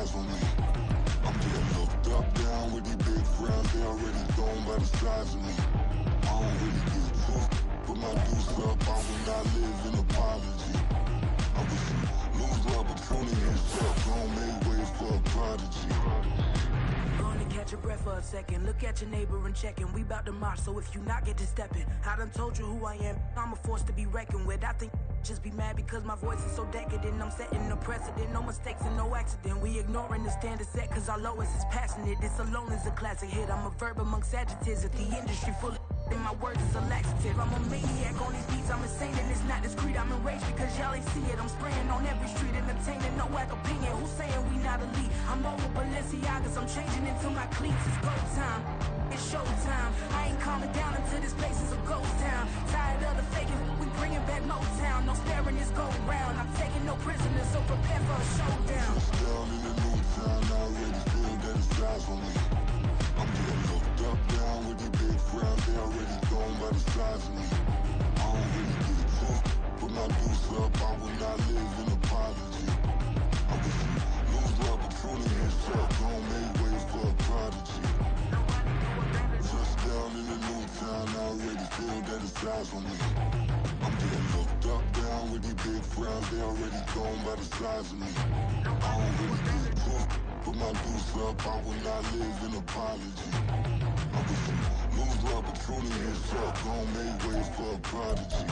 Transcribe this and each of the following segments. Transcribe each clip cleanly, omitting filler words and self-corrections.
eyes on me. I'm getting looked up, down with these big frowns. They already gone by the size of me. I don't really get tough. Put my deuce up, I will not live in apology. I wish you lose the opportunity and step. Don't make way for a prodigy. Gonna catch your breath for a second. Look at your neighbor and checking. We bout to march, so if you not get to stepping. I done told you who I am. I'm a force to be reckoned with. I think just be mad because my voice is so decadent. I'm setting a precedent. No mistakes and no accident. We ignoring the standard set cause our lowest is passionate. This alone is a classic hit. I'm a verb amongst adjectives. If the industry full of and my words is a laxative. I'm a maniac on these beats, I'm insane and it's not discreet. I'm enraged because y'all ain't see it. I'm spraying on every street, entertaining, no whack opinion. Who's saying we not elite? I'm over Balenciagas, I'm changing into my cleats. It's go time, it's show time. I ain't calming down until this place is a ghost town. Tired of the faking, we bringing back Motown. No sparing this go round. I'm taking no prisoners, so prepare for a showdown. Down in the new town, I already feel that it's eyes on me. I'm getting looked up, down with these big frowns. They already gone by the size of me. I don't really get tough. Put my deuce up, I will not live in apology. I wish you lose the opportunity and step. Don't make way for a prodigy. Just down in the new town, I already feel that it's eyes on me. I'm getting looked up, down with these big frowns. They already gone by the size of me. I don't really get tough. Put my deuce up, I will not live in apology. I wish you lose the opportunity and step. Don't make way for a prodigy.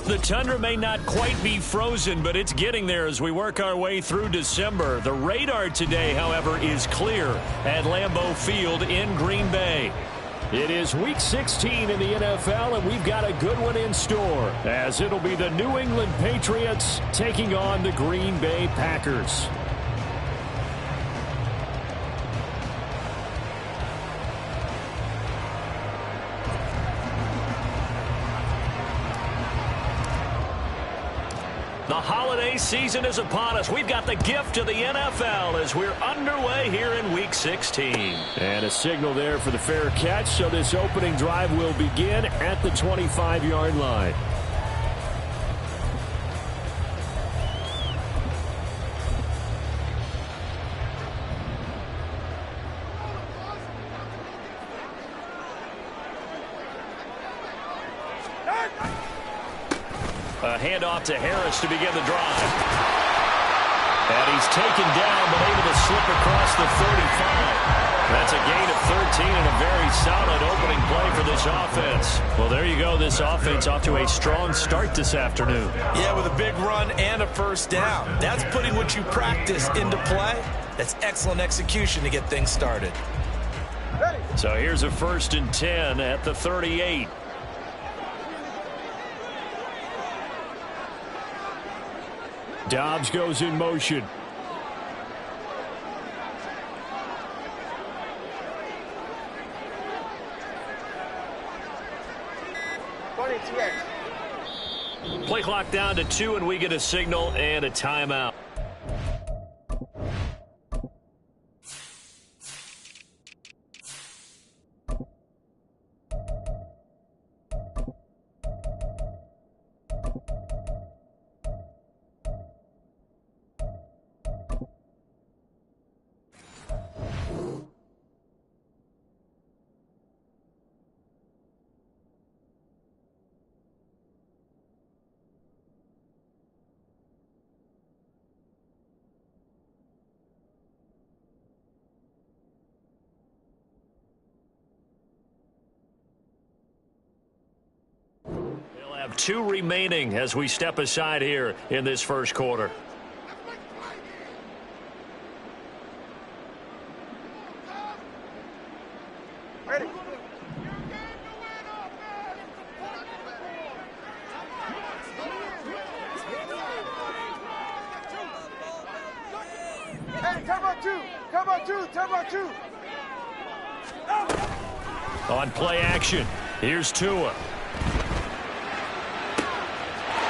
The tundra may not quite be frozen, but it's getting there as we work our way through December. The radar today, however, is clear at Lambeau Field in Green Bay. It is Week 16 in the NFL, and we've got a good one in store, as it'll be the New England Patriots taking on the Green Bay Packers. The holiday season is upon us. We've got the gift of the NFL as we're underway here in Week 16. And a signal there for the fair catch, so this opening drive will begin at the 25-yard line. A handoff to Harris to begin the drive. And he's taken down, but able to slip across the 35. That's a gain of 13 and a very solid opening play for this offense. Well, there you go. This offense off to a strong start this afternoon. Yeah, with a big run and a first down. That's putting what you practice into play. That's excellent execution to get things started. So here's a 1st and 10 at the 38. Dobbs goes in motion. Play clock down to 2, and we get a signal and a timeout. Have 2 remaining as we step aside here in this first quarter. Ready. Hey, turbo two. On play action, here's Tua.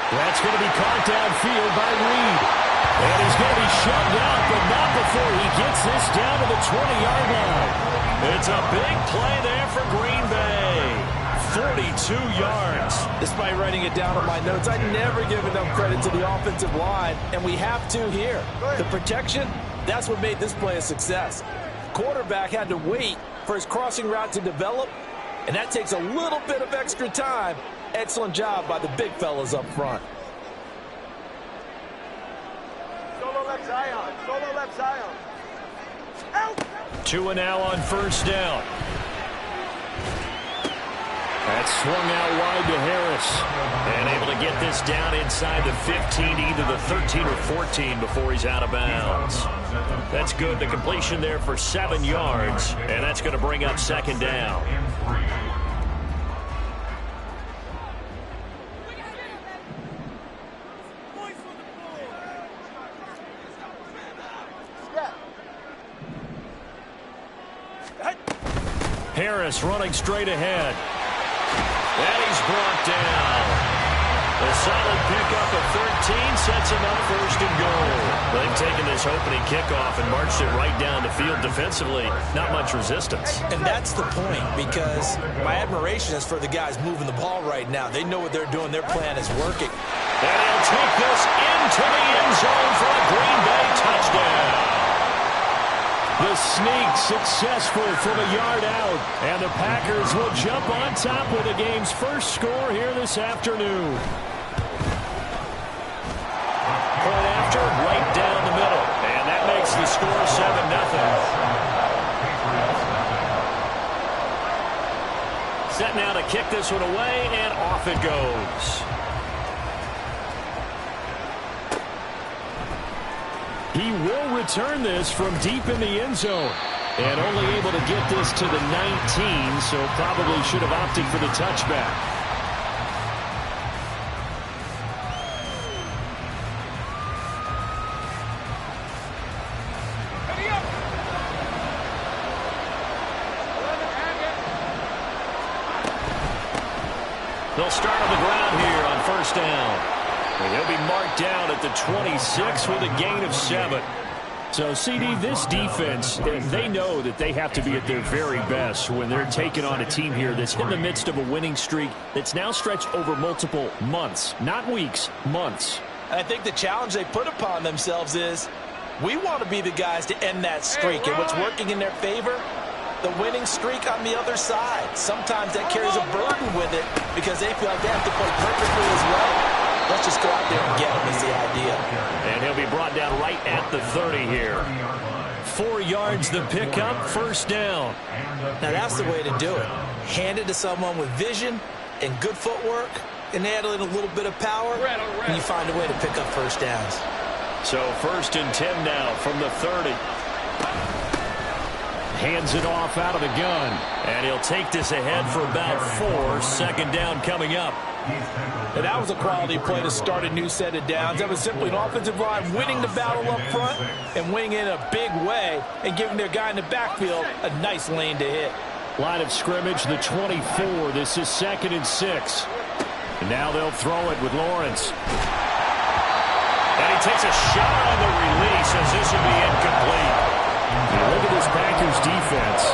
That's going to be caught downfield by Reed. And he's going to be shoved out, but not before he gets this down to the 20-yard line. It's a big play there for Green Bay. 42 yards. Despite writing it down on my notes, I never give enough credit to the offensive line, and we have to here. The protection, that's what made this play a success. Quarterback had to wait for his crossing route to develop, and that takes a little bit of extra time. Excellent job by the big fellas up front. Solo left Zion. Solo left Zion. Out. 2 now on first down. That's swung out wide to Harris. And able to get this down inside the 15, either the 13 or 14 before he's out of bounds. That's good. The completion there for 7 yards. And that's going to bring up second down. Harris running straight ahead. And he's brought down. A solid pickup of 13 sets him up first and goal. They've taken this opening kickoff and marched it right down the field defensively. Not much resistance. And that's the point, because my admiration is for the guys moving the ball right now. They know what they're doing. Their plan is working. And he'll take this into the end zone for a Green Bay touchdown. The sneak successful from a yard out. And the Packers will jump on top with the game's first score here this afternoon. Point after, right down the middle. And that makes the score 7-0. Set now to kick this one away, and off it goes. He will return this from deep in the end zone. And only able to get this to the 19, so probably should have opted for the touchback. They'll start on the ground here on first down. And he'll be marked down at the 26 with a gain of 7. So, CD, this defense, they know that they have to be at their very best when they're taking on a team here that's in the midst of a winning streak that's now stretched over multiple months, not weeks, months. I think the challenge they put upon themselves is we want to be the guys to end that streak. And what's working in their favor? The winning streak on the other side. Sometimes that carries a burden with it because they feel like they have to play perfectly as well. Let's just go out there and get him is the idea. And he'll be brought down right at the 30 here. 4 yards the pickup, first down. Now that's the way to do it. Hand it to someone with vision and good footwork and add in a little bit of power, and you find a way to pick up first downs. So 1st and 10 now from the 30. Hands it off out of the gun. And he'll take this ahead for about 4. Second down coming up. And that was a quality play to start a new set of downs. That was simply an offensive line winning the battle up front and winning in a big way and giving their guy in the backfield a nice lane to hit. Line of scrimmage, the 24. This is 2nd and 6. And now they'll throw it with Lawrence. And he takes a shot on the release as this will be incomplete. Look at this Packers defense.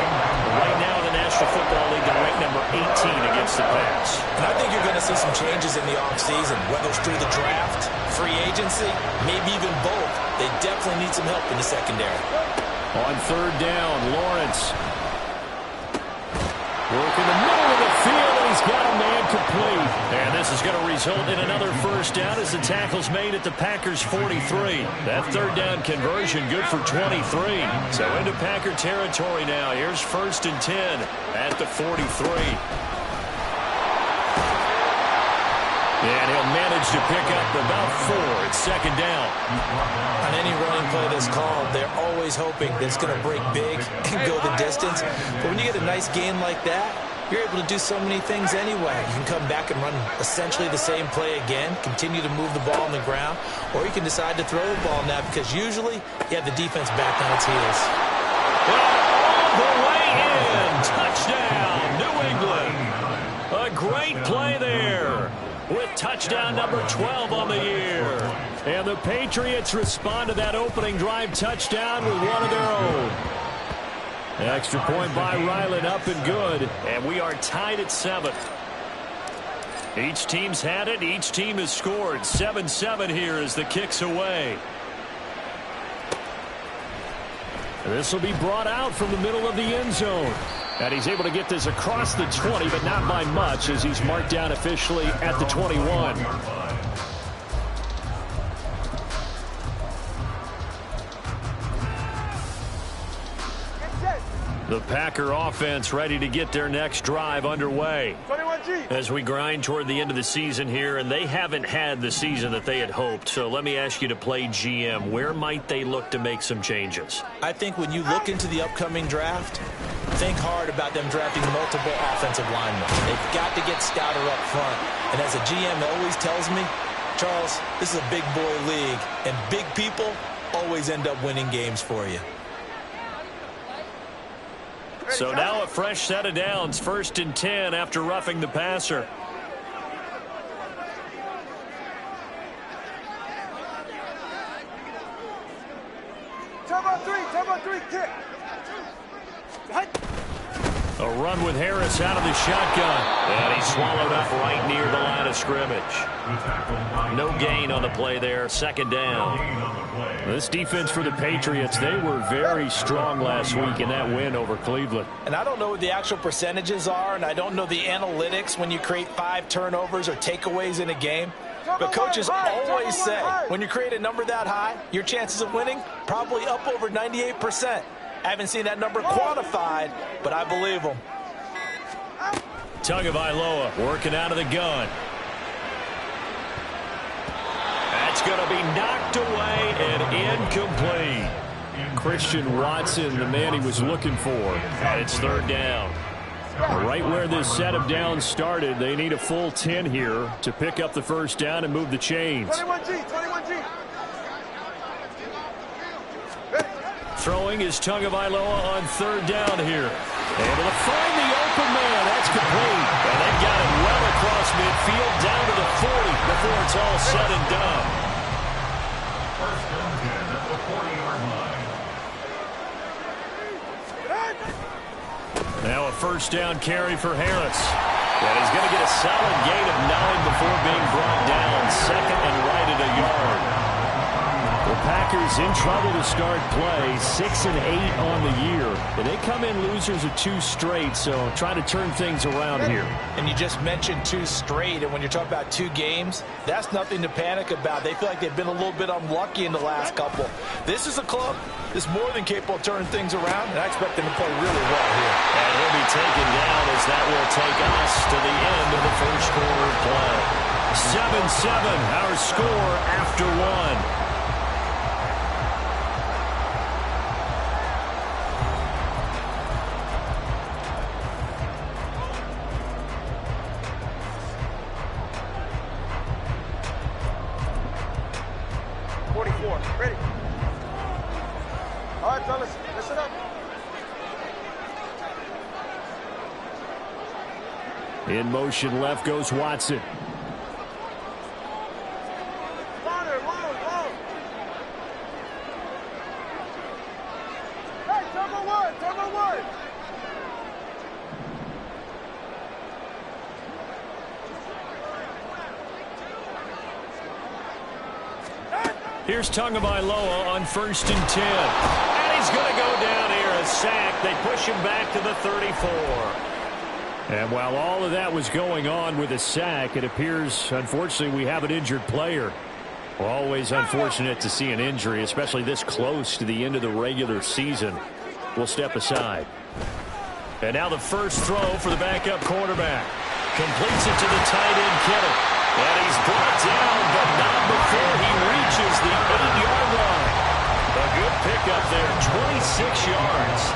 Right now in the National Football League, they're ranked number 18 against the pass. And I think you're going to see some changes in the offseason, whether it's through the draft, free agency, maybe even both. They definitely need some help in the secondary. On 3rd down, Lawrence. Work in the middle of the field, and he's got a man complete. And this is going to result in another first down as the tackle's made at the Packers' 43. That 3rd down conversion good for 23. So into Packer territory now. Here's 1st and 10 at the 43. And he'll manage to pick up about 4. It's 2nd down. On any running play that's called, they're always hoping that it's going to break big and go the distance. But when you get a nice gain like that, you're able to do so many things anyway. You can come back and run essentially the same play again, continue to move the ball on the ground, or you can decide to throw the ball now because usually you have the defense back on its heels. All the way in. Touchdown, New England. A great play there. with touchdown number 12 on the year. And the Patriots respond to that opening drive touchdown with one of their own. Extra point by Ryland, up and good. And we are tied at 7. Each team's had it. Each team has scored. 7-7 here as the kick's away. This will be brought out from the middle of the end zone. And he's able to get this across the 20, but not by much, as he's marked down officially at the 21. The Packer offense ready to get their next drive underway. 21G. As we grind toward the end of the season here, and they haven't had the season that they had hoped. So let me ask you to play GM. Where might they look to make some changes? I think when you look into the upcoming draft, think hard about them drafting multiple offensive linemen. They've got to get stouter up front. And as a GM always tells me, Charles, this is a big boy league, and big people always end up winning games for you. So now a fresh set of downs, 1st and 10 after roughing the passer. Turbo 3, kick. A run with Harris out of the shotgun. And he's swallowed up right near the line of scrimmage. No gain on the play there, 2nd down. This defense for the Patriots, they were very strong last week in that win over Cleveland. And I don't know what the actual percentages are, and I don't know the analytics when you create 5 turnovers or takeaways in a game. But coaches always say, when you create a number that high, your chances of winning probably up over 98%. I haven't seen that number quantified, but I believe them. Tagovailoa working out of the gun. That's going to be knocked away and incomplete. Christian Watson, the man he was looking for. And it's 3rd down. Right where this set of downs started, they need a full 10 here to pick up the 1st down and move the chains. 21G. Throwing is Tagovailoa on 3rd down here. Able to find the open man. That's complete. And they've got it well across midfield down to the 40 before it's all said and done. 1st and 10 at the 40-yard line. Now a 1st down carry for Harris. And he's going to get a solid gain of 9 before being brought down. 2nd and right at a yard. The Packers in trouble to start play, 6 and 8 on the year. And they come in losers of 2 straight, so try to turn things around here. And you just mentioned 2 straight, and when you're talking about 2 games, that's nothing to panic about. They feel like they've been a little bit unlucky in the last couple. This is a club that's more than capable of turning things around, and I expect them to play really well here. And he'll be taken down as that will take us to the end of the 1st quarter of play. 7-7, our score after 1. Ready. All right, fellas, listen up. In motion left goes Watson. Hey, turbo one. Here's Tagovailoa on 1st and 10. And he's going to go down here, a sack. They push him back to the 34. And while all of that was going on with a sack, it appears, unfortunately, we have an injured player. Well, always unfortunate to see an injury, especially this close to the end of the regular season. We'll step aside. And now the first throw for the backup quarterback. Completes it to the tight end, Kittle. And he's brought down, but not before he reaches the 8-yard line. A good pickup there, 26 yards.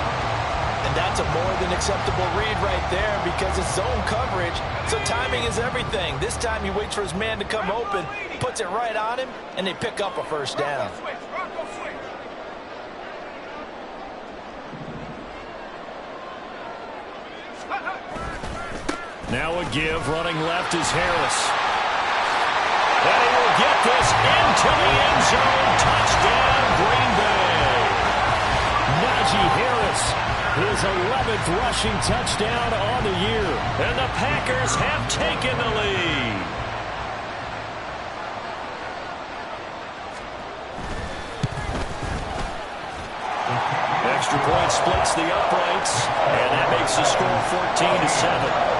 And that's a more than acceptable read right there because it's zone coverage, so timing is everything. This time he waits for his man to come open, puts it right on him, and they pick up a 1st down. Now a give, running left is Harris. this into the end zone. Touchdown, Green Bay. Najee Harris, his 11th rushing touchdown on the year. And the Packers have taken the lead. Extra point splits the uprights, and that makes the score 14-7.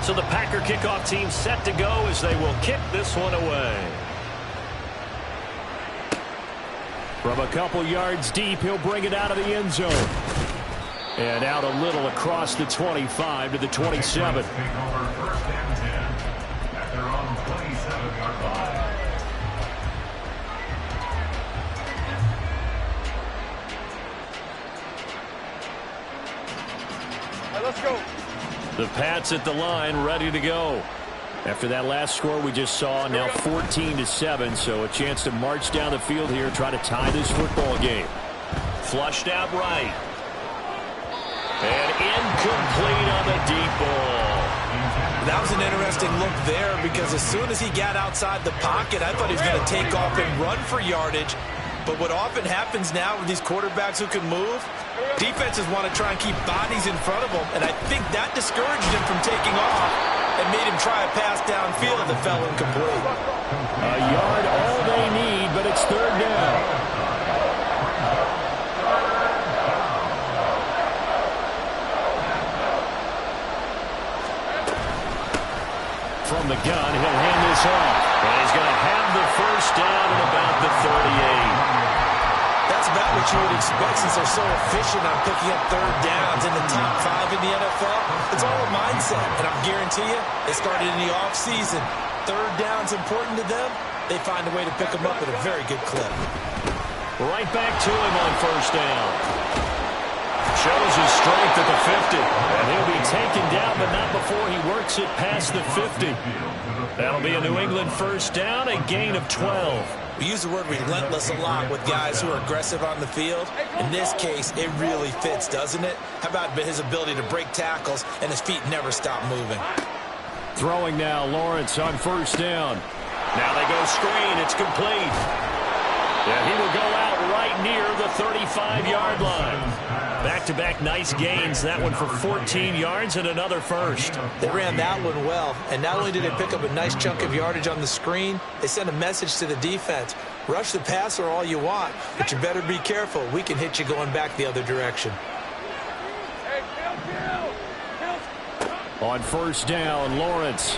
So the Packer kickoff team set to go as they will kick this one away. From a couple yards deep, he'll bring it out of the end zone. And out a little across the 25 to the 27. Let's go. The Pats at the line, ready to go. After that last score we just saw, now 14-7, so a chance to march down the field here, try to tie this football game. Flushed out right. And incomplete on the deep ball. That was an interesting look there because as soon as he got outside the pocket, I thought he was going to take off and run for yardage. But what often happens now with these quarterbacks who can move, defenses want to try and keep bodies in front of them, and I think that discouraged him from taking off and made him try a pass downfield that fell incomplete. A yard all they need, but it's third down. From the gun, he'll hand this off. And he's going to have the first down at about the 38. That's about what you would expect since they're so efficient on picking up third downs in the top 5 in the NFL. It's all a mindset, and I guarantee you, they started in the offseason. Third down's important to them. They find a way to pick them up at a very good clip. Right back to him on first down. Shows his strength at the 50. And he'll be taken down, but not before he works it past the 50. That'll be a New England first down, a gain of 12. We use the word relentless a lot with guys who are aggressive on the field. In this case, it really fits, doesn't it? How about his ability to break tackles and his feet never stop moving? Throwing now, Lawrence on first down. Now they go screen. It's complete. Yeah, he will go out right near the 35-yard line. Back-to-back nice gains. That one for 14 yards and another first. They ran that one well, and not only did they pick up a nice chunk of yardage on the screen, they sent a message to the defense. Rush the passer all you want, but you better be careful. We can hit you going back the other direction. On first down, Lawrence.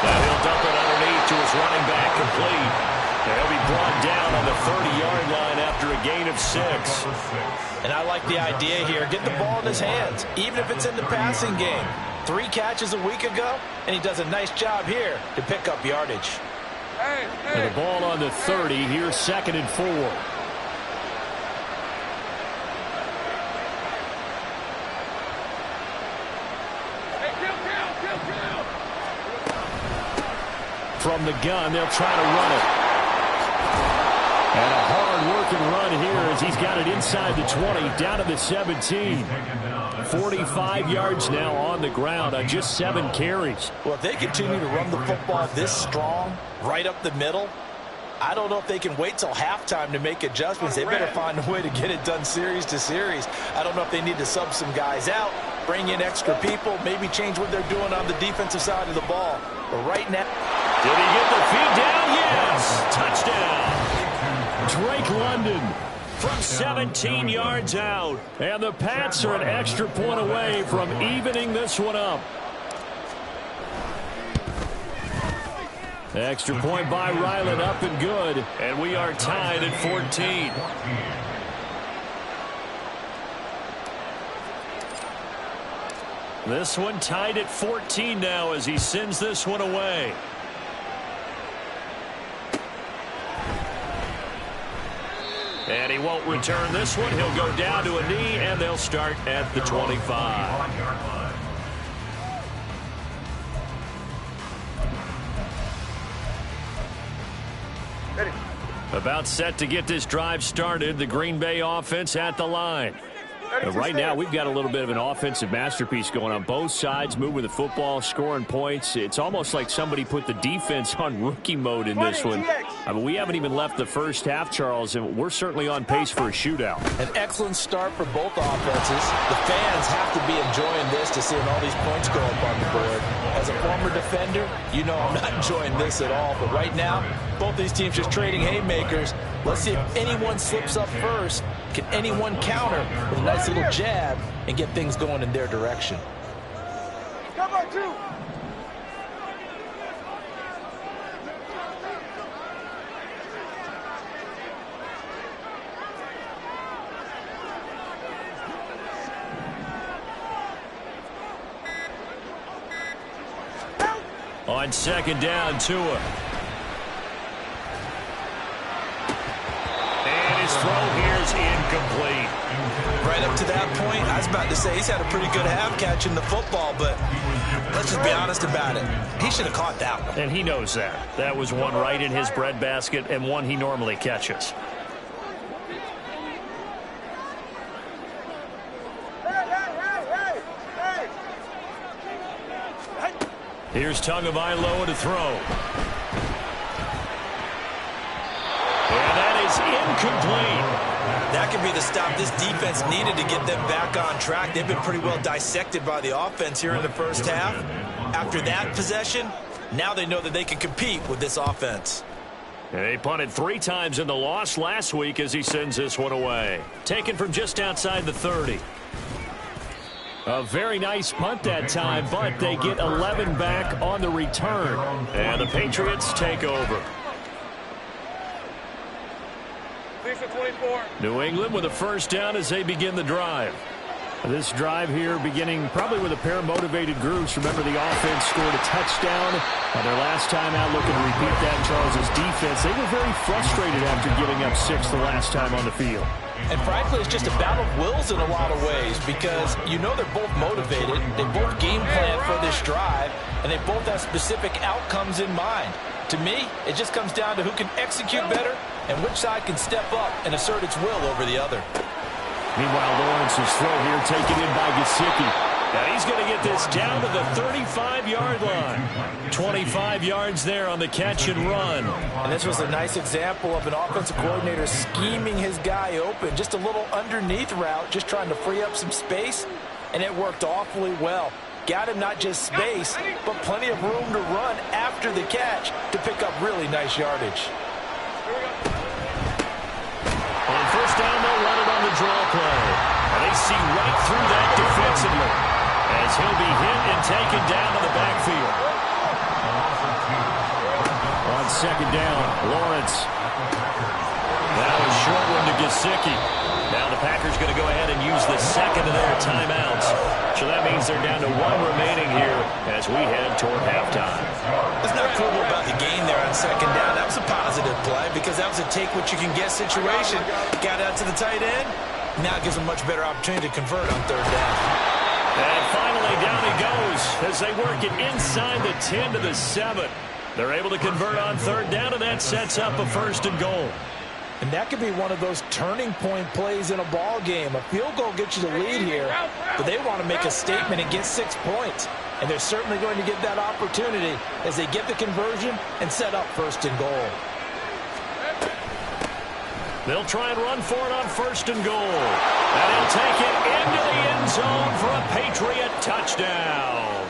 Now he'll dump it underneath to his running back, complete. He'll be brought down on the 30-yard line after a gain of 6. And I like the idea here. Get the ball in his hands, even if it's in the passing game. 3 catches a week ago, and he does a nice job here to pick up yardage. And the ball on the 30, here's 2nd and 4. From the gun, they'll try to run it. And a hard-working run here as he's got it inside the 20, down to the 17. 45 yards now on the ground on just 7 carries. Well, if they continue to run the football this strong, right up the middle, I don't know if they can wait till halftime to make adjustments. They better find a way to get it done series to series. I don't know if they need to sub some guys out, bring in extra people, maybe change what they're doing on the defensive side of the ball. But right now... Did he get the feed down? Yes! Touchdown! Drake London from 17 yards out. And the Pats are an extra point away from evening this one up. Extra point by Ryland, up and good. And we are tied at 14. This one tied at 14 now as he sends this one away. And he won't return this one. He'll go down to a knee, and they'll start at the 25. Ready. About set to get this drive started. The Green Bay offense at the line. Right now, we've got a little bit of an offensive masterpiece going on both sides, moving the football, scoring points. It's almost like somebody put the defense on rookie mode in this one. I mean, we haven't even left the first half, Charles, and we're certainly on pace for a shootout. An excellent start for both offenses. The fans have to be enjoying this to seeing all these points go up on the board. As a former defender, you know I'm not enjoying this at all. But right now, both these teams just trading haymakers. Let's see if anyone slips up first. Can anyone counter with a nice little jab and get things going in their direction? Come on, 2. On second down, Tua. And his throw here is incomplete. Right up to that point, I was about to say he's had a pretty good half catching the football, but let's just be honest about it. He should have caught that one. And he knows that. That was one right in his breadbasket and one he normally catches. Here's Tagovailoa to throw. And that is incomplete. That could be the stop this defense needed to get them back on track. They've been pretty well dissected by the offense here in the first half. After that possession, now they know that they can compete with this offense. And they punted 3 times in the loss last week as he sends this one away. Taken from just outside the 30. A very nice punt that time, but they get 11 back on the return. And the Patriots take over. New England with a first down as they begin the drive. This drive here beginning probably with a pair of motivated groups. Remember, the offense scored a touchdown on their last time out. Looking to repeat that. Charles's defense, they were very frustrated after giving up 6 the last time on the field. And frankly, it's just a battle of wills in a lot of ways because you know they're both motivated. They both game plan for this drive, and they both have specific outcomes in mind. To me, it just comes down to who can execute better and which side can step up and assert its will over the other. Meanwhile, Lawrence's throw here taken in by Gesicki. And he's going to get this down to the 35-yard line. 25 yards there on the catch and run. And this was a nice example of an offensive coordinator scheming his guy open. Just a little underneath route, just trying to free up some space, and it worked awfully well. Got him not just space, but plenty of room to run after the catch to pick up really nice yardage. On first down, they'll run it on the draw play. And they see right through that defensively as he'll be hit and taken down to the backfield. On second down, Lawrence. That was short one to Gesicki. Now the Packers going to go ahead and use the second of their timeouts. So that means they're down to 1 remaining here as we head toward halftime. That's not cool about the gain there on second down. That was a positive play because that was a take-what-you-can-get situation. Got out to the tight end. Now it gives them a much better opportunity to convert on third down. And finally, down he goes as they work it inside the 10 to the 7. They're able to convert on third down, and that sets up a 1st and goal. And that could be one of those turning point plays in a ball game. A field goal gets you the lead here, but they want to make a statement and get 6 points. And they're certainly going to get that opportunity as they get the conversion and set up 1st and goal. They'll try and run for it on 1st and goal. And he'll take it into the end zone for a Patriot touchdown.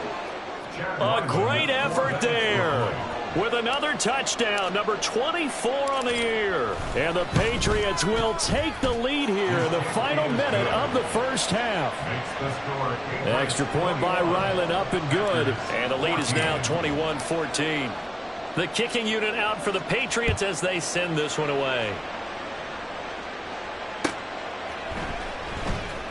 A great effort there. With another touchdown, number 24 on the year. And the Patriots will take the lead here in the final minute of the first half. Extra point by Ryland, up and good. And the lead is now 21-14. The kicking unit out for the Patriots as they send this one away.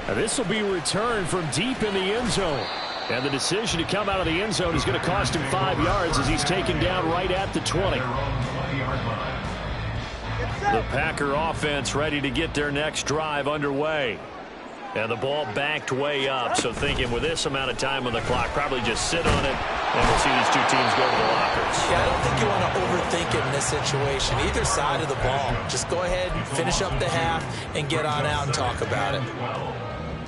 Now this will be returned from deep in the end zone. And the decision to come out of the end zone is going to cost him 5 yards as he's taken down right at the 20. The Packer offense ready to get their next drive underway. And the ball backed way up, so thinking with this amount of time on the clock, probably just sit on it, and we'll see these two teams go to the lockers. Yeah, I don't think you want to overthink it in this situation. Either side of the ball. Just go ahead and finish up the half and get on out and talk about it.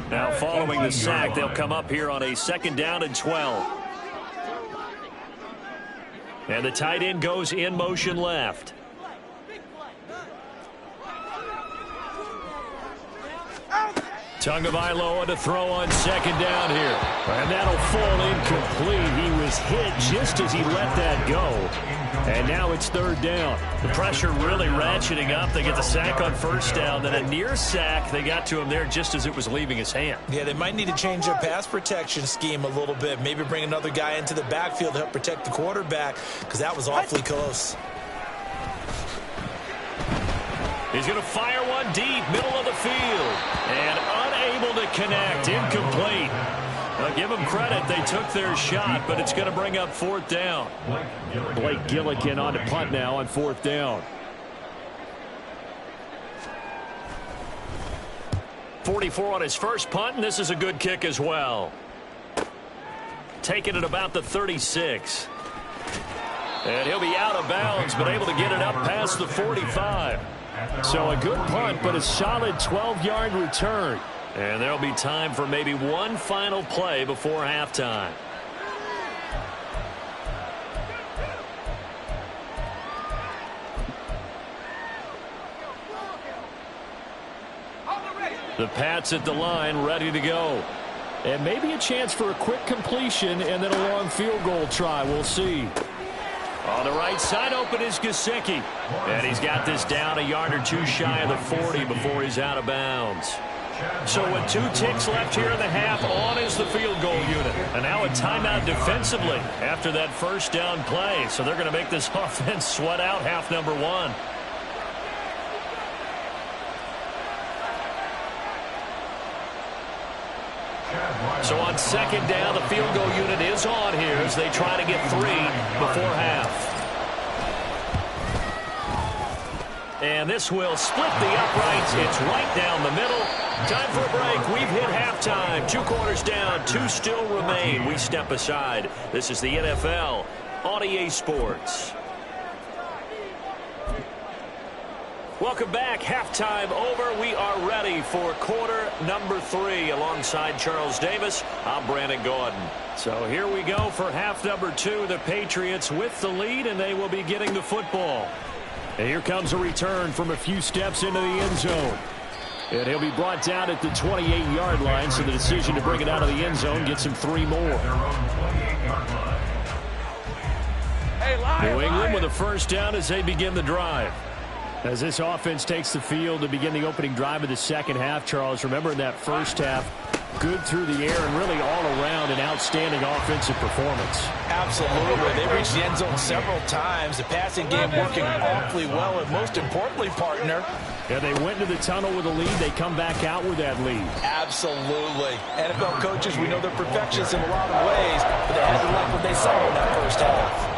Now following the sack, they'll come up here on a 2nd down and 12. And the tight end goes in motion left. Tagovailoa to throw on 2nd down here. And that'll fall incomplete. He was hit just as he let that go. And now it's 3rd down. The pressure really ratcheting up. They get the sack on 1st down. Then a near sack. They got to him there just as it was leaving his hand. Yeah, they might need to change their pass protection scheme a little bit. Maybe bring another guy into the backfield to help protect the quarterback, because that was awfully close. He's going to fire one deep, middle of the field. And unable to connect, incomplete. Now, give them credit, they took their shot, but it's going to bring up 4th down. Blake Gillikin on to punt now on 4th down. 44 on his first punt, and this is a good kick as well. Taking it about the 36. And he'll be out of bounds, but able to get it up past the 45. So a good punt, but a solid 12-yard return. And there'll be time for maybe one final play before halftime. The Pats at the line, ready to go. And maybe a chance for a quick completion and then a long field goal try. We'll see. On the right side, open is Gesicki. And he's got this down a yard or two shy of the 40 before he's out of bounds. So with 2 ticks left here in the half, on is the field goal unit. And now a timeout defensively after that 1st down play. So they're going to make this offense sweat out half number 1. So on 2nd down, the field goal unit is on here as they try to get 3 before half. And this will split the uprights. It's right down the middle. Time for a break. We've hit halftime. 2 quarters down, 2 still remain. We step aside. This is the NFL on EA Sports. Welcome back. Halftime over. We are ready for quarter number 3. Alongside Charles Davis, I'm Brandon Gordon. So here we go for half number 2. The Patriots with the lead, and they will be getting the football. And here comes a return from a few steps into the end zone. And he'll be brought down at the 28-yard line, so the decision to bring it out of the end zone gets him 3 more. New England with a 1st down as they begin the drive. As this offense takes the field to begin the opening drive of the 2nd half, Charles, remember in that 1st half, good through the air and really all around an outstanding offensive performance. Absolutely. They reached the end zone several times. The passing game working awfully well, and most importantly, partner. Yeah, they went to the tunnel with a lead. They come back out with that lead. Absolutely. NFL coaches, we know they're perfectionists in a lot of ways, but they had to like what they saw in that 1st half.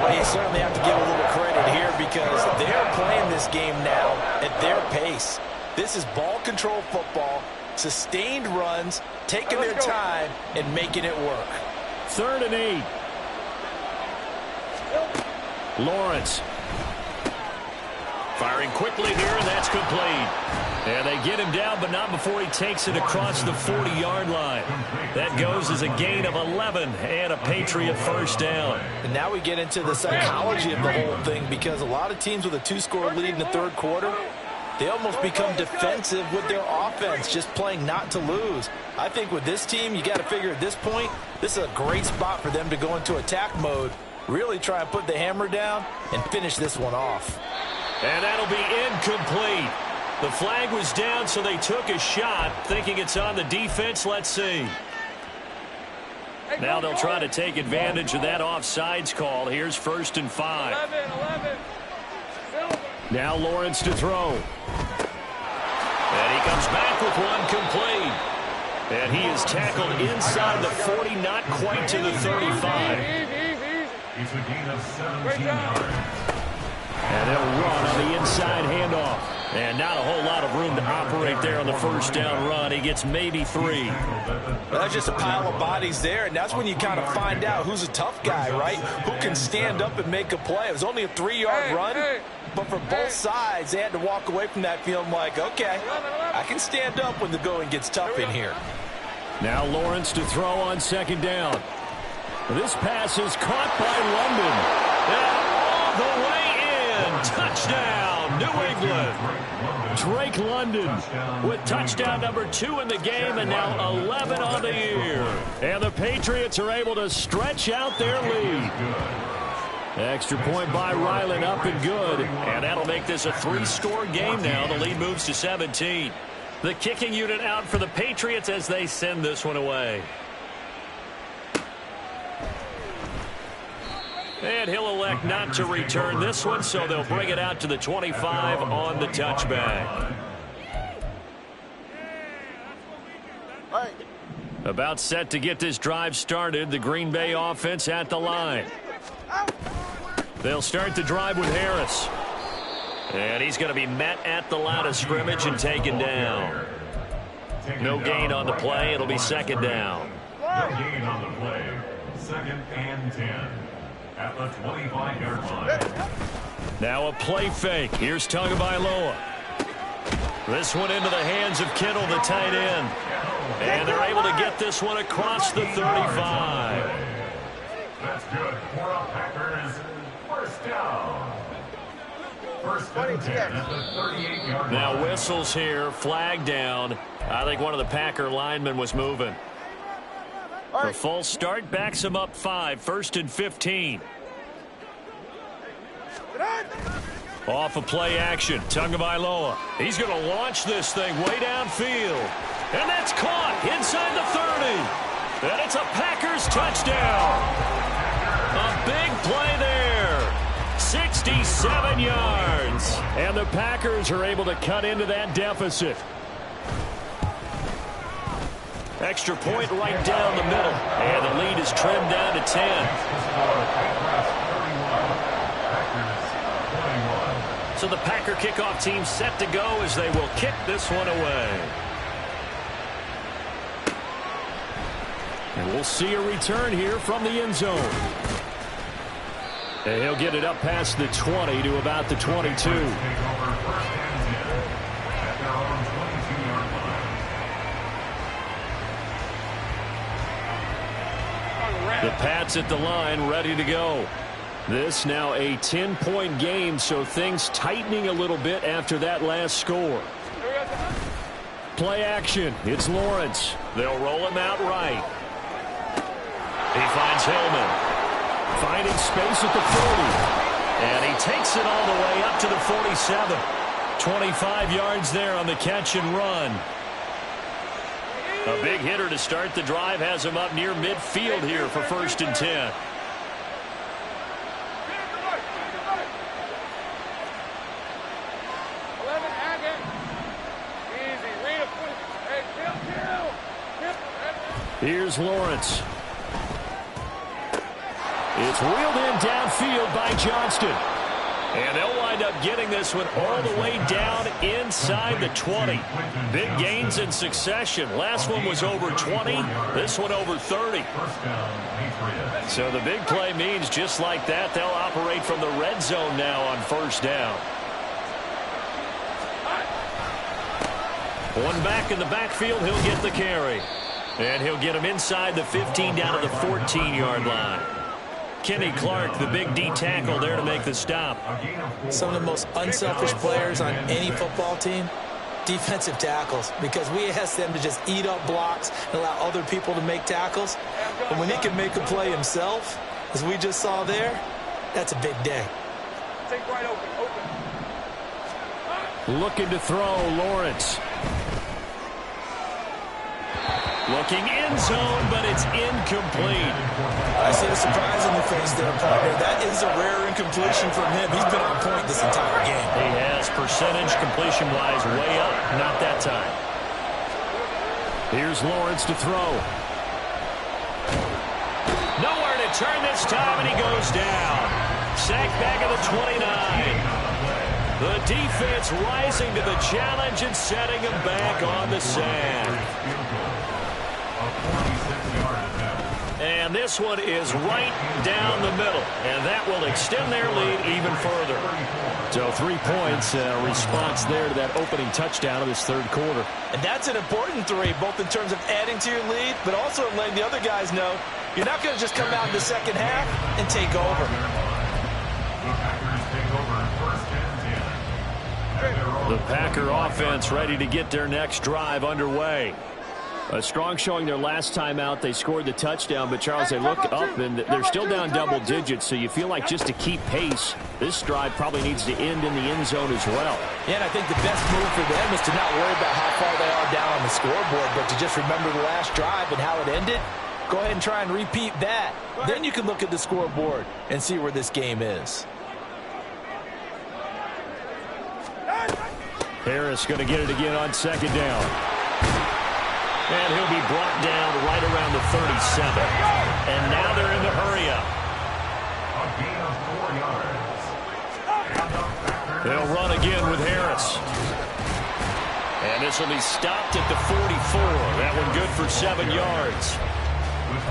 Well, you certainly have to give a little credit here because they're playing this game now at their pace. This is ball control football, sustained runs, taking their time, and making it work. 3rd and 8. Lawrence. Firing quickly here, and that's complete. And they get him down, but not before he takes it across the 40-yard line. That goes as a gain of 11 and a Patriot 1st down. And now we get into the psychology of the whole thing because a lot of teams with a 2-score lead in the 3rd quarter, they almost become defensive with their offense, just playing not to lose. I think with this team, you got to figure at this point, this is a great spot for them to go into attack mode, really try and put the hammer down and finish this one off. And that'll be incomplete. The flag was down, so they took a shot, thinking it's on the defense. Let's see. Now they'll try to take advantage of that offsides call. Here's 1st and 5. 11. Now Lawrence to throw. And he comes back with one complete. And he is tackled inside the 40, not quite to the 35. Great job. And they'll run on the inside handoff. And not a whole lot of room to operate there on the first down run. He gets maybe 3. That's just a pile of bodies there, and that's when you kind of find out who's a tough guy, right? Who can stand up and make a play. It was only a 3-yard run, but for both sides, they had to walk away from that feeling like, okay, I can stand up when the going gets tough in here. Now Lawrence to throw on second down. This pass is caught by London. And all the way in. Touchdown, New England. Drake London with touchdown number 2 in the game and now 11 on the year. And the Patriots are able to stretch out their lead. Extra point by Ryland up and good. And that'll make this a 3-score game now. The lead moves to 17. The kicking unit out for the Patriots as they send this one away. And he'll elect not to return this one, so they'll bring it out to the 25 on the touchback. About set to get this drive started. The Green Bay offense at the line. They'll start the drive with Harris. And he's going to be met at the line of scrimmage and taken down. No gain on the play. It'll be second down. No gain on the play. 2nd and 10. At the 25-yard line. Now a play fake. Here's Tagovailoa. This one into the hands of Kittle, the tight end. And they're able to get this one across the 35. That's good for a Packers first down. First and 10 at the 38-yard line. Now whistles here, flag down. I think one of the Packer linemen was moving. The false start backs him up 5, 1st and 15. Off of play action, Tagovailoa. He's going to launch this thing way downfield. And that's caught inside the 30. And it's a Packers touchdown. A big play there. 67 yards. And the Packers are able to cut into that deficit. Extra point right down the middle. And the lead is trimmed down to 10. So the Packer kickoff team set to go as they will kick this one away. And we'll see a return here from the end zone. And he'll get it up past the 20 to about the 22. The Pats at the line, ready to go. This now a 10-point game, so things tightening a little bit after that last score. Play action. It's Lawrence. They'll roll him out right. He finds Hillman. Finding space at the 40. And he takes it all the way up to the 47. 25 yards there on the catch and run. A big hitter to start the drive has him up near midfield here for 1st and 10. Here's Lawrence. It's reeled in downfield by Johnston. And they'll wind up getting this one all the way down inside the 20. Big gains in succession. Last one was over 20. This one over 30. So the big play means just like that, they'll operate from the red zone now on 1st down. One back in the backfield, he'll get the carry. And he'll get him inside the 15 down to the 14-yard line. Kenny Clark, the big D tackle, there to make the stop. Some of the most unselfish players on any football team, defensive tackles, because we ask them to just eat up blocks and allow other people to make tackles. But when he can make a play himself, as we just saw there, that's a big day. Take right open. Looking to throw, Lawrence. Looking in zone, but it's incomplete. I see a surprise in the face there, partner. That is a rare incompletion from him. He's been on point this entire game. He has percentage completion-wise way up. Not that time. Here's Lawrence to throw. Nowhere to turn this time, and he goes down. Sacked back at the 29. The defense rising to the challenge and setting him back on the sack. And this one is right down the middle, and that will extend their lead even further. So 3 points, response there to that opening touchdown of this third quarter. And that's an important 3, both in terms of adding to your lead, but also letting the other guys know you're not going to just come out in the second half and take over. The Packer offense ready to get their next drive underway. A strong showing their last time out. They scored the touchdown, but, Charles, they look up, and they're still down double digits, so you feel like just to keep pace, this drive probably needs to end in the end zone as well. Yeah, and I think the best move for them is to not worry about how far they are down on the scoreboard, but to just remember the last drive and how it ended. Go ahead and try and repeat that. Then you can look at the scoreboard and see where this game is. Harris going to get it again on second down. And he'll be brought down right around the 37. And now they're in the hurry-up. They'll run again with Harris. And this will be stopped at the 44. That one good for 7 yards.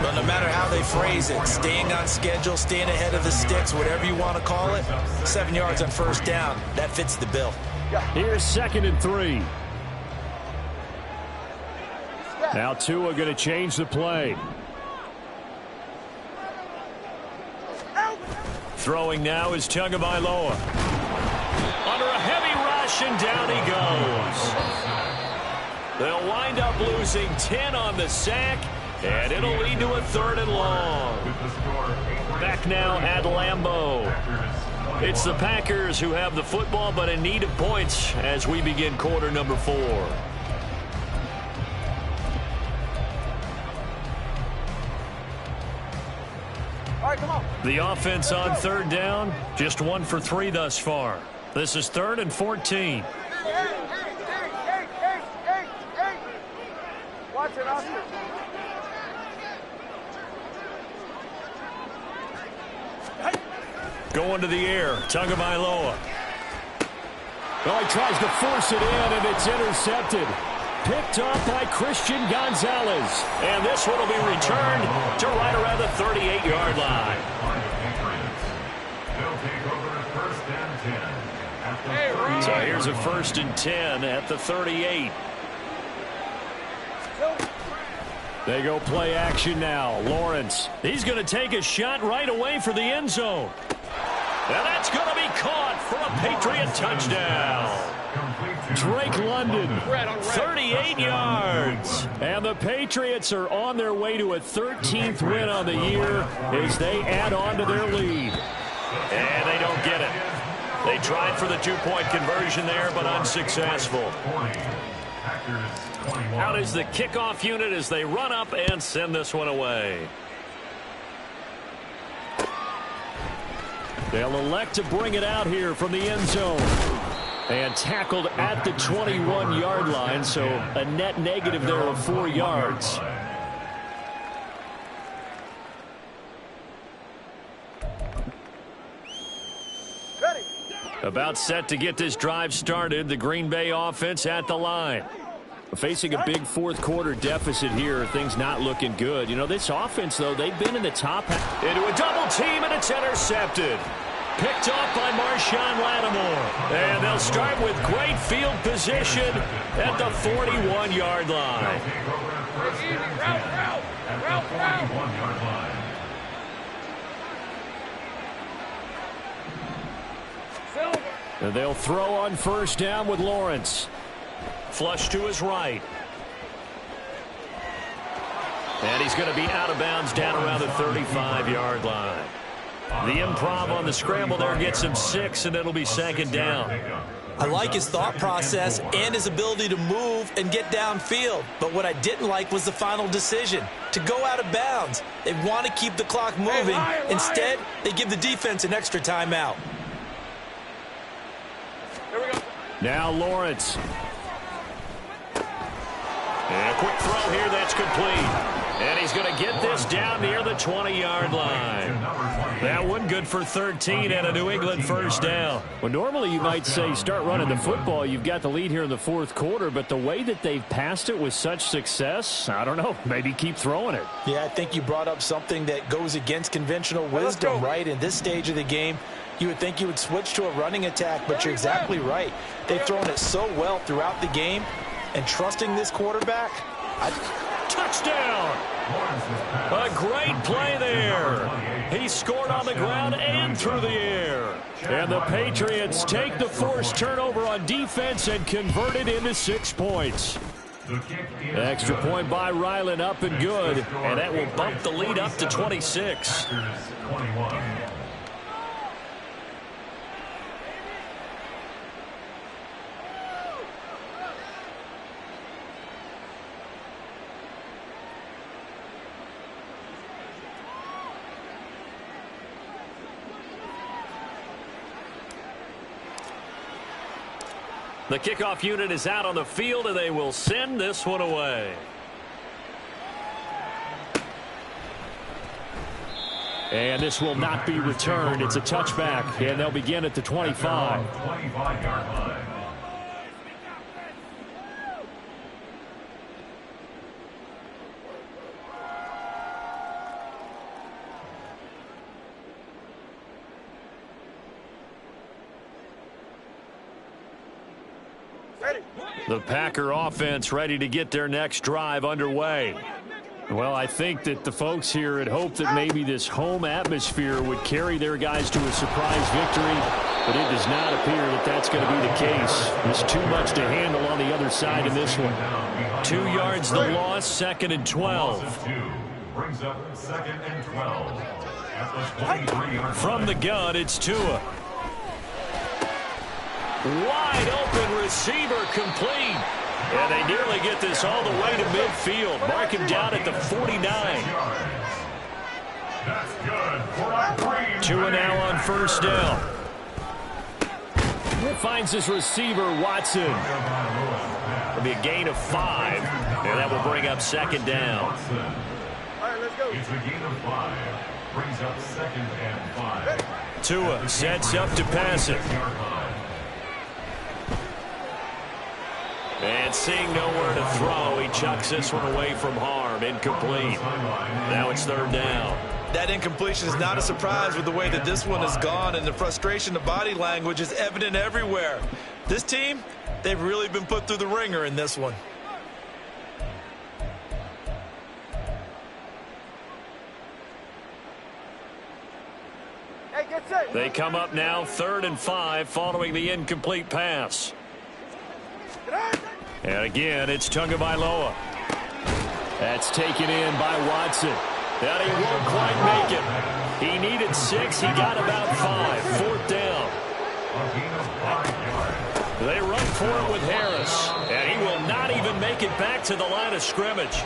But no matter how they phrase it, staying on schedule, staying ahead of the sticks, whatever you want to call it, 7 yards on first down, that fits the bill. Here's 2nd and 3. Now Tua going to change the play. Throwing now is Tagovailoa. Under a heavy rush, and down he goes. They'll wind up losing 10 on the sack, and it'll lead to a 3rd and long. Back now at Lambeau. It's the Packers who have the football, but in need of points as we begin quarter number 4. The offense on 3rd down, just 1 for 3 thus far. This is 3rd and 14. Watch it, Oscar. Going to the air, Tagovailoa. Well, he tries to force it in, and it's intercepted. Picked up by Christian Gonzalez. And this one will be returned to right around the 38-yard line. So here's a 1st and 10 at the 38. They go play action now. Lawrence, he's going to take a shot right away for the end zone. And that's going to be caught for a Patriot touchdown. Drake London, 38 yards. And the Patriots are on their way to a 13th win on the year as they add on to their lead. And they don't get it. They tried for the 2-point conversion there, but unsuccessful. Out is the kickoff unit as they run up and send this one away. They'll elect to bring it out here from the end zone. And tackled at the 21-yard line, so a net negative there of 4 yards. Ready. About set to get this drive started, the Green Bay offense at the line. Facing a big fourth quarter deficit here, things not looking good. You know, this offense, though, they've been in the top half. Into a double team, and it's intercepted. Picked off by Marshawn Lattimore. And they'll start with great field position at the 41-yard line. And they'll throw on first down with Lawrence. Flush to his right. And he's going to be out of bounds down around the 35-yard line. The improv on the scramble there gets him 6, and it'll be 2nd down. I like his thought process and his ability to move and get downfield. But what I didn't like was the final decision, to go out of bounds. They want to keep the clock moving. Instead, they give the defense an extra timeout. Here we go. Now Lawrence. And a quick throw here that's complete. And he's going to get this down near the 20-yard line. That one good for 13 and a New England first down. Well, normally you might say start running the football. You've got the lead here in the fourth quarter, but the way that they've passed it with such success, I don't know, maybe keep throwing it. Yeah, I think you brought up something that goes against conventional wisdom, right? In this stage of the game, you would think you would switch to a running attack, but you're exactly right. They've thrown it so well throughout the game, and trusting this quarterback, touchdown! A great play there. He scored on the ground and through the air. And the Patriots take the forced turnover on defense and convert it into 6 points. Extra point by Ryland, up and good. And that will bump the lead up to 26. The kickoff unit is out on the field, and they will send this one away. And this will not be returned. It's a touchback, and they'll begin at the 25. 25-yard line. The Packer offense ready to get their next drive underway. Well, I think that the folks here had hoped that maybe this home atmosphere would carry their guys to a surprise victory, but it does not appear that that's going to be the case. There's too much to handle on the other side in this one. 2 yards the loss, 2nd and 12. Brings up 2nd and 12. At the 23-yard From the gun, it's Tua. Wide open receiver complete. And they nearly get this all the way to midfield. Mark him down at the 49. That's good for a green. Tua now on first down. Finds his receiver, Watson. It'll be a gain of 5. And that will bring up 2nd down. All right, let's go. It's a gain of 5. Brings up 2nd and 5. Tua sets up to pass it. And seeing nowhere to throw, he chucks this one away from harm. Incomplete. Now it's 3rd down. that incompletion is not a surprise with the way that this one has gone, and the frustration, the body language is evident everywhere. This team, they've really been put through the ringer in this one. Hey, get set. They come up now 3rd and 5 following the incomplete pass. And again, it's Tagovailoa. That's taken in by Watson. And he won't quite make it. He needed 6. He got about 5. 4th down. They run for it with Harris. And he will not even make it back to the line of scrimmage.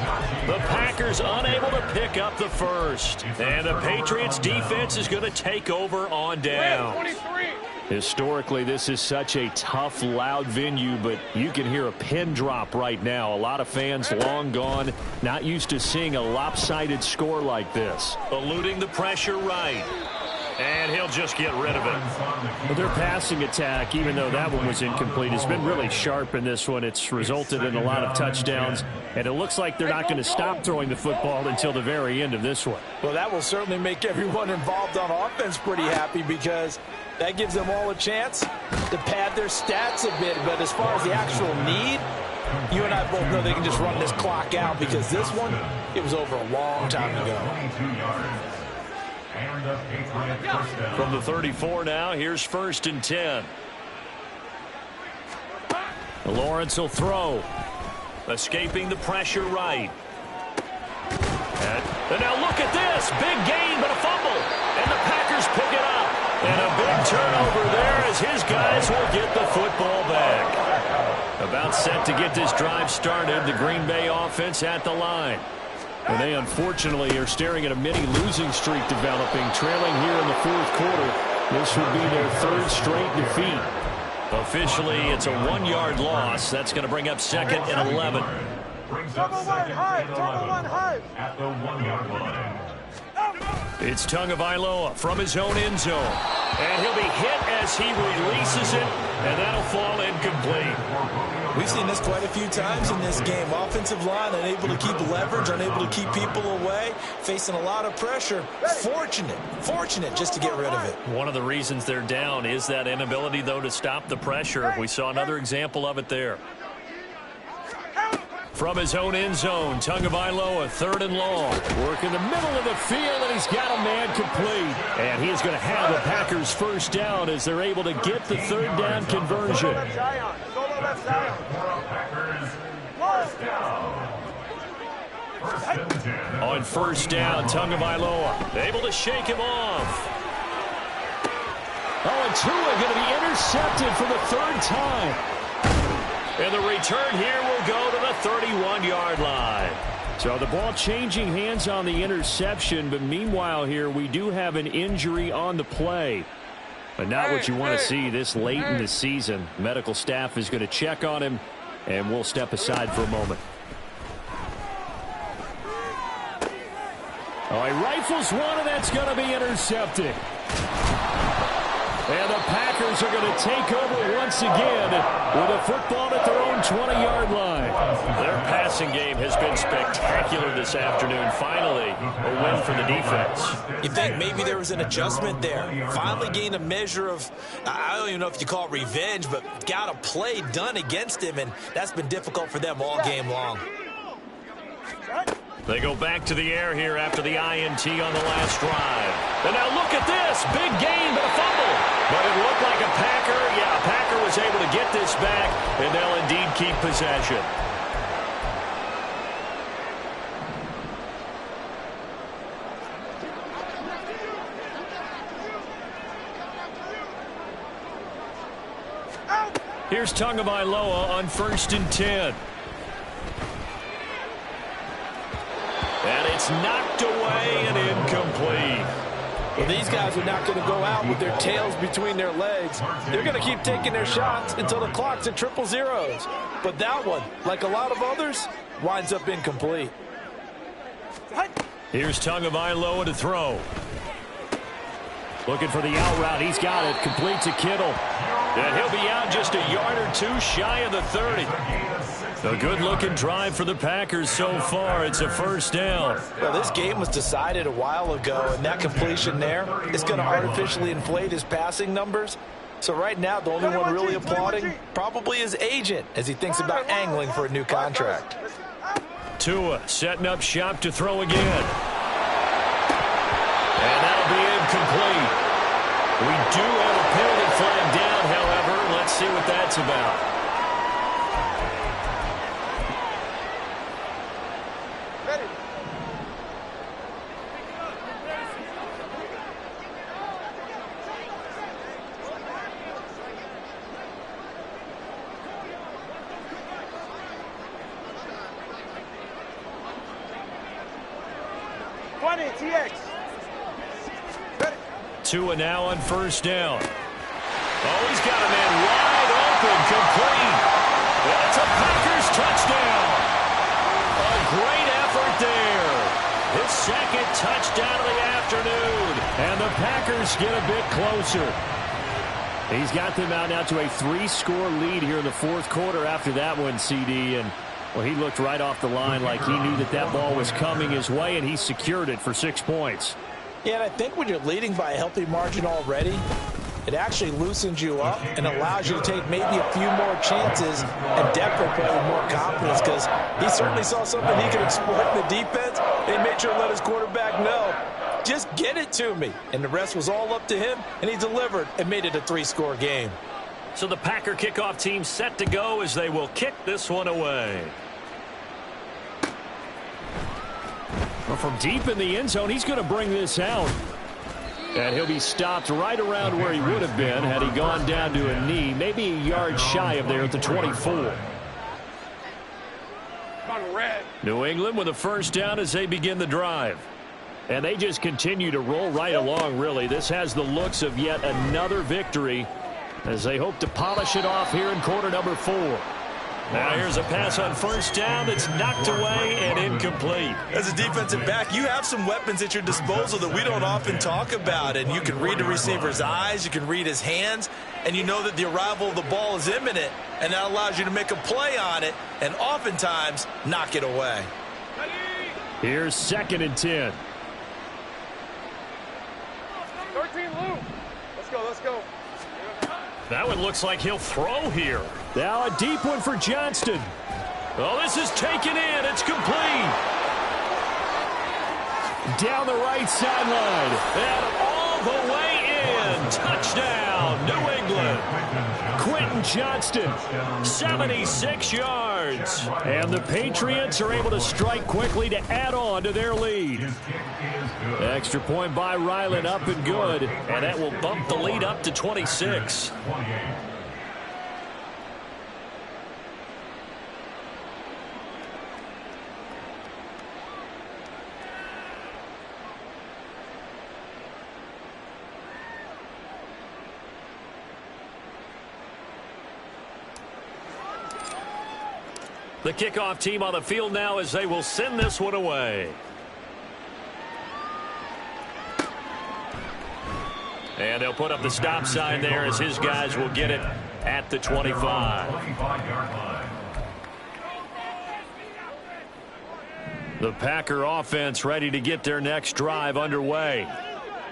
The Packers unable to pick up the first. And the Patriots defense is going to take over on down. Historically, this is such a tough, loud venue, but you can hear a pin drop right now. A lot of fans long gone, not used to seeing a lopsided score like this. Eluding the pressure right. And he'll just get rid of it. Well, their passing attack, even though that one was incomplete, has been really sharp in this one. It's resulted in a lot of touchdowns, and it looks like they're not going to stop throwing the football until the very end of this one. Well, that will certainly make everyone involved on offense pretty happy, because that gives them all a chance to pad their stats a bit. But as far as the actual need, you and I both know they can just run this clock out, because this one, it was over a long time ago. From the 34 now, here's 1st and 10. Lawrence will throw. Escaping the pressure right. And now look at this. Big gain, but a fumble. And the Packers pick it up. And a big turnover there as his guys will get the football back. About set to get this drive started. The Green Bay offense at the line. And they unfortunately are staring at a mini losing streak developing, trailing here in the 4th quarter. This would be their 3rd straight defeat. Officially, it's a 1-yard loss. That's going to bring up 2nd and 11. brings up second and 11 at the 1-yard line. It's Tagovailoa from his own end zone. And he'll be hit as he releases it, and that'll fall incomplete. We've seen this quite a few times in this game. Offensive line unable to keep leverage, unable to keep people away, facing a lot of pressure. Fortunate just to get rid of it. One of the reasons they're down is that inability, though, to stop the pressure. We saw another example of it there. From his own end zone, Tagovailoa, 3rd and long. Work in the middle of the field, and he's got a man complete. And he is going to have the Packers first down as they're able to get the 3rd down conversion. Solo left Zion. Packers, first down. First and 10. On first down, Tagovailoa able to shake him off. Oh, and Tua going to be intercepted for the 3rd time. And the return here will go to the 31-yard line. So the ball changing hands on the interception, but meanwhile here we do have an injury on the play. But not what you want to see this late in the season. Medical staff is going to check on him, and we'll step aside for a moment. Oh, he rifles one, and that's going to be intercepted. And the Packers are going to take over once again with a football at their own 20-yard line. Their passing game has been spectacular this afternoon. Finally, a win for the defense. You think maybe there was an adjustment there. Finally gained a measure of, I don't even know if you call it revenge, but got a play done against him, and that's been difficult for them all game long. They go back to the air here after the INT on the last drive. And now look at this. Big gain, but a fumble. But it looked like a Packer. Yeah, a Packer was able to get this back, and they'll indeed keep possession. Here's Tagovailoa on 1st and 10. And it's knocked away and incomplete. Well, these guys are not going to go out with their tails between their legs. They're going to keep taking their shots until the clock's at 000. But that one, like a lot of others, winds up incomplete. Here's Tagovailoa to throw. Looking for the out route. He's got it. Complete to Kittle. And he'll be out just a yard or two shy of the 30. A good-looking drive for the Packers so far. It's a first down. Well, this game was decided a while ago, and that completion there is going to artificially inflate his passing numbers. So right now, the only one really applauding probably his agent as he thinks about angling for a new contract. Tua setting up shop to throw again. And that'll be incomplete. We do have a penalty flag down, however. Let's see what that's about. Tua now on first down. Oh, he's got a man wide open, complete. That's a Packers touchdown. A great effort there. His 2nd touchdown of the afternoon. And the Packers get a bit closer. He's got them out now to a 3-score lead here in the 4th quarter after that one, CD. And, well, he looked right off the line like he knew that that ball was coming his way, and he secured it for 6 points. Yeah, and I think when you're leading by a healthy margin already, it actually loosens you up and allows you to take maybe a few more chances and definitely play with more confidence, because he certainly saw something he could exploit in the defense, and he made sure to let his quarterback know, just get it to me. And the rest was all up to him, and he delivered and made it a 3-score game. So the Packer kickoff team set to go as they will kick this one away. Well, from deep in the end zone, he's going to bring this out. And he'll be stopped right around where he would have been had he gone down to a knee, maybe a yard shy of there at the 24. New England with a first down as they begin the drive. And they just continue to roll right along, really. This has the looks of yet another victory as they hope to polish it off here in quarter number 4. Now here's a pass on first down that's knocked away and incomplete. As a defensive back, you have some weapons at your disposal that we don't often talk about. And you can read the receiver's eyes, you can read his hands, and you know that the arrival of the ball is imminent, and that allows you to make a play on it and oftentimes knock it away. Here's 2nd and 10. 13 loop. Let's go. That one looks like he'll throw here. Now a deep one for Johnston. Oh, this is taken in. It's complete. Down the right sideline. And all the way in. Touchdown, New England. Quentin Johnston, 76 yards. And the Patriots are able to strike quickly to add on to their lead. Extra point by Ryland, up and good. And that will bump the lead up to 26. The kickoff team on the field now as they will send this one away. And they'll put up the stop sign there as his guys will get it at the 25. The Packer offense ready to get their next drive underway.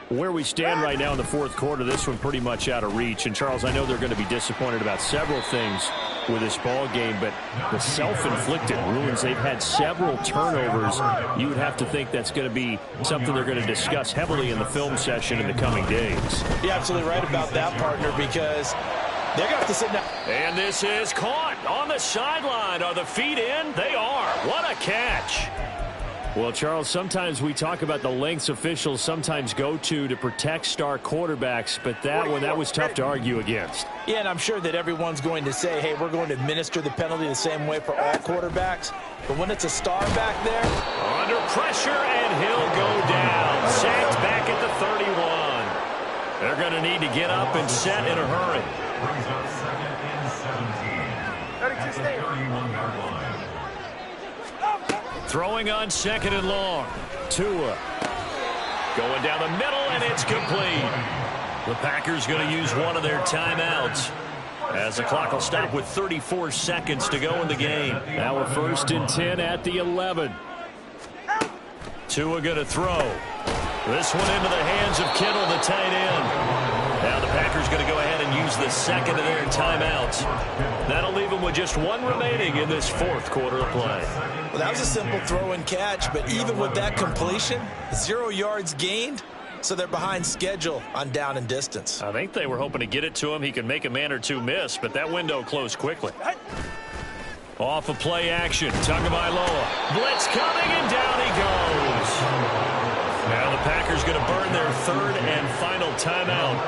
Where we stand right now in the 4th quarter, this one pretty much out of reach. And, Charles, I know they're going to be disappointed about several things with this ball game, but the self-inflicted ruins, they've had several turnovers. You would have to think that's going to be something they're going to discuss heavily in the film session in the coming days. You're absolutely right about that, partner, because they're going to have to sit down. And this is caught on the sideline. Are the feet in? They are. What a catch. Well, Charles, sometimes we talk about the lengths officials sometimes go to protect star quarterbacks, but that one, that was tough to argue against. Yeah, and I'm sure that everyone's going to say, hey, we're going to administer the penalty the same way for all quarterbacks. But when it's a star back there, under pressure, and he'll go down. Sacked back at the 31. They're going to need to get up and set in a hurry. Brings up 2nd and 17. 31-yard line. Throwing on 2nd and long. Tua going down the middle, and it's complete. The Packers going to use one of their timeouts as the clock will stop with 34 seconds to go in the game. Now a 1st and 10 at the 11. Tua going to throw. This one into the hands of Kittle, the tight end. Now the Packers going to go ahead and use the 2nd of their timeouts. That'll leave them with just one remaining in this 4th quarter of play. Well, that was a simple throw and catch, but even with that completion, 0 yards gained, so they're behind schedule on down and distance. I think they were hoping to get it to him. He could make a man or two miss, but that window closed quickly. Off of play action, Tagovailoa. Blitz coming, and down he goes. Now the Packers going to burn their 3rd and final timeout.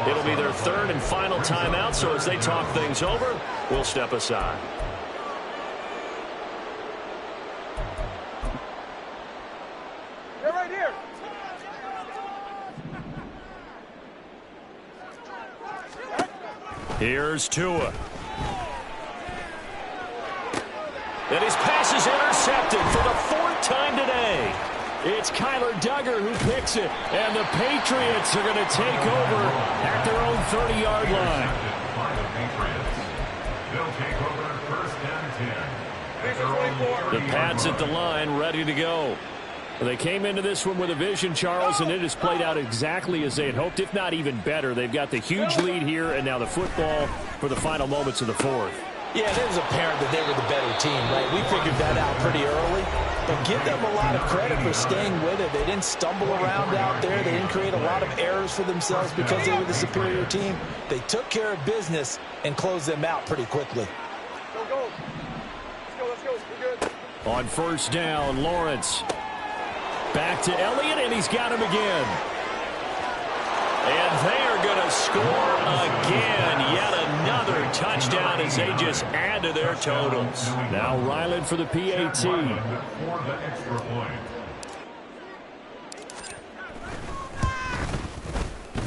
It'll be their 3rd and final timeout, so as they talk things over, we'll step aside. They're right here. Here's Tua. And his pass is intercepted for the 4th time today. It's Kyler Duggar who picks it, and the Patriots are going to take over at their own 30-yard line. They'll take over 1st and 10. The Pats at the line, ready to go. Well, they came into this one with a vision, Charles, and it has played out exactly as they had hoped, if not even better. They've got the huge lead here, and now the football for the final moments of the 4th. Yeah, it was apparent that they were the better team, right? We figured that out pretty early. But give them a lot of credit for staying with it. They didn't stumble around out there. They didn't create a lot of errors for themselves because they were the superior team. They took care of business and closed them out pretty quickly. Go. Let's go. We're good. On 1st down, Lawrence. Back to Elliott, and he's got him again. And they are going to score again. Yet another touchdown as they just add to their totals. Now Ryland for the PAT. For the extra point.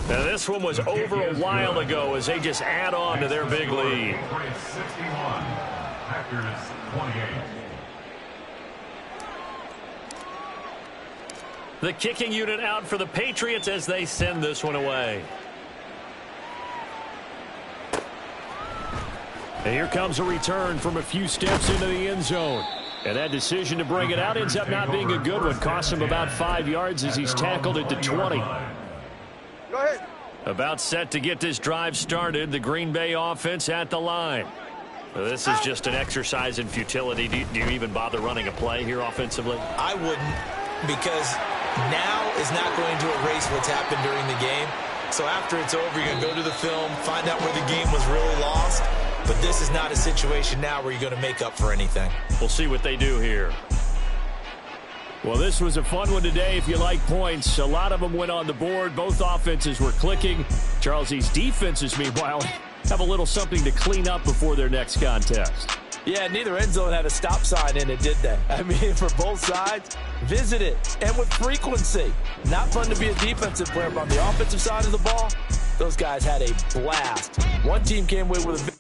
Now this one was over a while ago as they just add on to their big lead. Packers 28. The kicking unit out for the Patriots as they send this one away. And here comes a return from a few steps into the end zone. And that decision to bring it out ends up not being a good one. Costs him about 5 yards as he's tackled at the 20. Go ahead. About set to get this drive started. The Green Bay offense at the line. This is just an exercise in futility. Do you even bother running a play here offensively? I wouldn't, because now is not going to erase what's happened during the game. So after it's over, you're going to go to the film, find out where the game was really lost. But this is not a situation now where you're going to make up for anything. We'll see what they do here. Well, this was a fun one today if you like points. A lot of them went on the board. Both offenses were clicking. Charles, these defenses, meanwhile, have a little something to clean up before their next contest. Yeah, neither end zone had a stop sign in it, did they? I mean, for both sides, visit it, and with frequency. Not fun to be a defensive player, but on the offensive side of the ball, those guys had a blast. One team came away with a